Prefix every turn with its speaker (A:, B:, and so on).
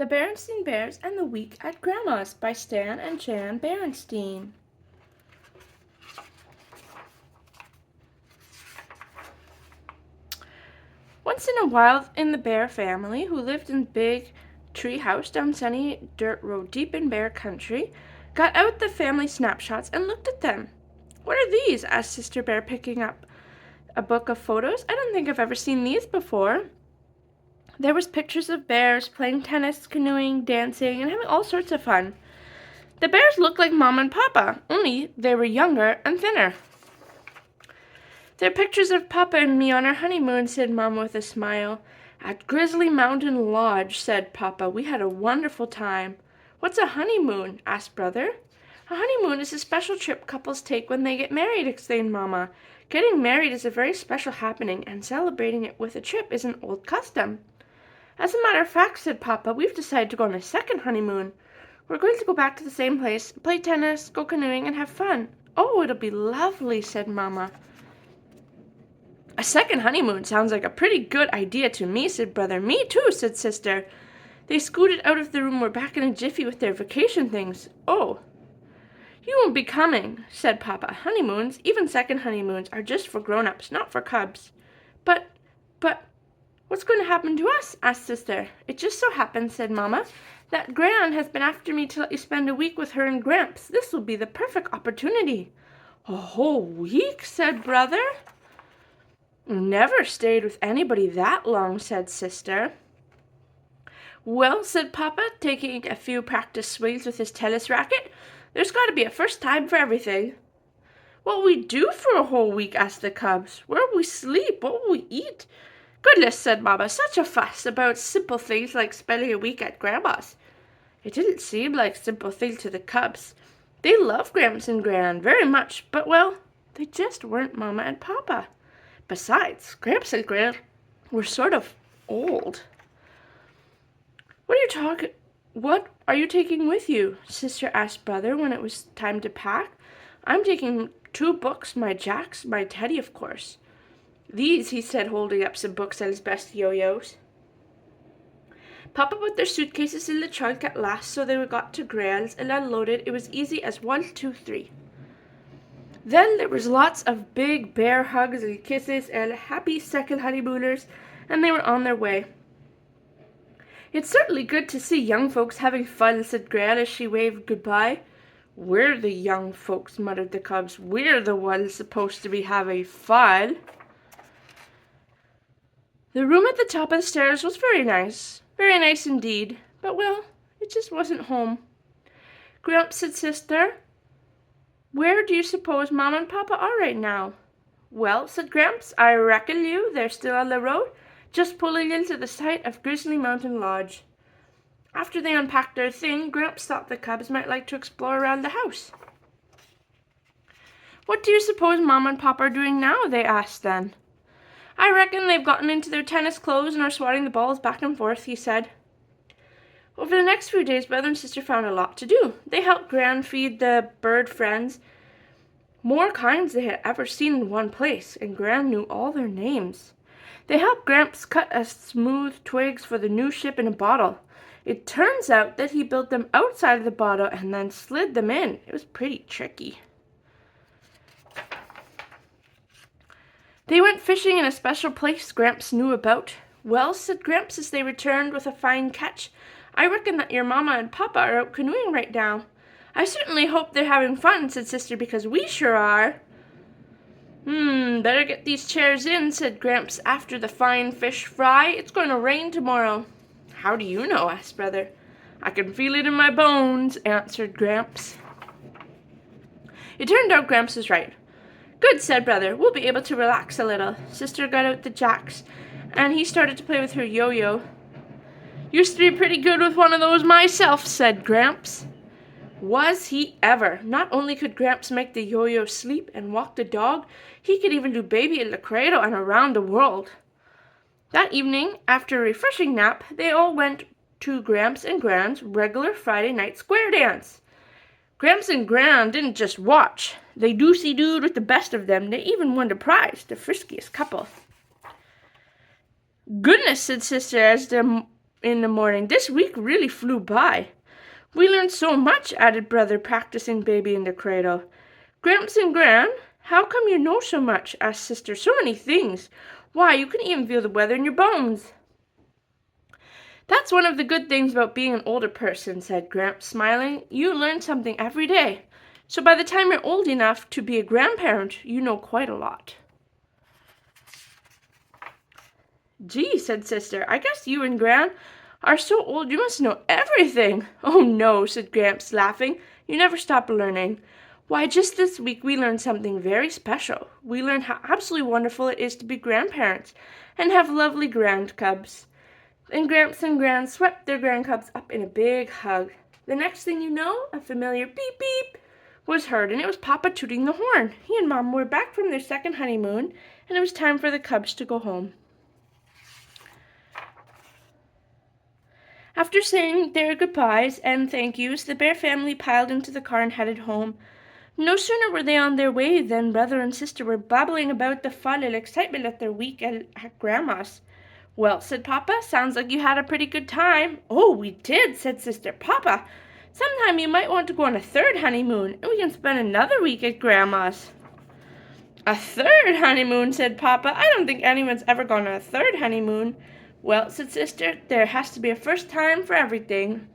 A: The Berenstain Bears and the Week at Grandma's by Stan and Jan Berenstain. Once in a while in the Bear family, who lived in a big tree house down sunny dirt road deep in Bear country, got out the family snapshots and looked at them. "What are these?" asked Sister Bear, picking up a book of photos. "I don't think I've ever seen these before." There was pictures of bears playing tennis, canoeing, dancing, and having all sorts of fun. The bears looked like Mom and Papa, only they were younger and thinner. "They're pictures of Papa and me on our honeymoon," said Mama with a smile. "At Grizzly Mountain Lodge," said Papa. "We had a wonderful time." "What's a honeymoon?" asked Brother. "A honeymoon is a special trip couples take when they get married," explained Mama. "Getting married is a very special happening, and celebrating it with a trip is an old custom." "As a matter of fact," said Papa, "we've decided to go on a second honeymoon. We're going to go back to the same place, play tennis, go canoeing, and have fun." "Oh, it'll be lovely," said Mama. "A second honeymoon sounds like a pretty good idea to me," said Brother. "Me too," said Sister. They scooted out of the room, were back in a jiffy with their vacation things. "Oh, you won't be coming," said Papa. "Honeymoons, even second honeymoons, are just for grown-ups, not for cubs." But, what's going to happen to us?" asked Sister. "It just so happens," said Mama, "that Gran has been after me to let you spend a week with her and Gramps. This will be the perfect opportunity." "A whole week?" said Brother. "Never stayed with anybody that long," said Sister. "Well," said Papa, taking a few practice swings with his tennis racket, "there's got to be a first time for everything." "What'll we do for a whole week?" asked the cubs. "Where'll we sleep? What will we eat?" "Goodness," said Mama, "such a fuss about simple things like spending a week at Grandma's." It didn't seem like a simple thing to the cubs. They loved Gramps and Gran very much, but, well, they just weren't Mama and Papa. Besides, Gramps and Gran were sort of old. What are you taking with you?" Sister asked Brother when it was time to pack. "I'm taking 2 books, my Jacks, my Teddy, of course." "These," he said, holding up some books and his best yo-yos. Papa put their suitcases in the trunk at last, so they got to Gran's and unloaded. It was easy as 1, 2, 3. Then there was lots of big bear hugs and kisses and happy second honeymooners, and they were on their way. "It's certainly good to see young folks having fun," said Gran as she waved goodbye. "We're the young folks," muttered the cubs. "We're the ones supposed to be having fun." The room at the top of the stairs was very nice indeed, but, well, it just wasn't home. "Gramps," said Sister, "where do you suppose Mom and Papa are right now?" "Well," said Gramps, "I reckon they're still on the road, just pulling into the sight of Grizzly Mountain Lodge." After they unpacked their thing, Gramps thought the cubs might like to explore around the house. "What do you suppose Mom and Papa are doing now?" they asked then. "I reckon they've gotten into their tennis clothes and are swatting the balls back and forth," he said. Over the next few days, Brother and Sister found a lot to do. They helped Gran feed the bird friends, more kinds they had ever seen in one place, and Gran knew all their names. They helped Gramps cut a smooth twigs for the new ship in a bottle. It turns out that he built them outside of the bottle and then slid them in. It was pretty tricky. They went fishing in a special place Gramps knew about. "Well," said Gramps as they returned with a fine catch, "I reckon that your Mama and Papa are out canoeing right now." "I certainly hope they're having fun," said Sister, "because we sure are." Better get these chairs in," said Gramps after the fine fish fry. "It's going to rain tomorrow." "How do you know?" asked Brother. "I can feel it in my bones," answered Gramps. It turned out Gramps was right. "Good," said Brother. "We'll be able to relax a little." Sister got out the Jacks, and he started to play with her yo-yo. "Used to be pretty good with one of those myself," said Gramps. Was he ever? Not only could Gramps make the yo-yo sleep and walk the dog, he could even do baby in the cradle and around the world. That evening, after a refreshing nap, they all went to Gramps and Gran's regular Friday night square dance. Gramps and Gran didn't just watch. They doosey-dooed with the best of them. They even won the prize, the friskiest couple. "Goodness," said Sister as the in the morning. This week really flew by. We learned so much, added Brother, practicing baby in the cradle. Gramps and Gran, how come you know so much? Asked Sister. So many things. Why, you can even feel the weather in your bones. That's one of the good things about being an older person, said Gramps, smiling. You learn something every day. So by the time you're old enough to be a grandparent, you know quite a lot. Gee, said Sister, I guess you and Gran are so old you must know everything. Oh no, said Gramps, laughing. You never stop learning. Why, just this week we learned something very special. We learned how absolutely wonderful it is to be grandparents and have lovely grandcubs. Then Gramps and Gran swept their grandcubs up in a big hug. The next thing you know, a familiar beep beep was heard, and it was Papa tooting the horn. He and Mom were back from their second honeymoon, and it was time for the cubs to go home. After saying their goodbyes and thank yous, the Bear family piled into the car and headed home. No sooner were they on their way than Brother and Sister were babbling about the fun and excitement of their week at Grandma's. Well, said Papa, sounds like you had a pretty good time. Oh, we did, said Sister. Papa, sometime you might want to go on a third honeymoon, and we can spend another week at Grandma's. A third honeymoon, said Papa. I don't think anyone's ever gone on a third honeymoon. Well, said Sister, there has to be a first time for everything.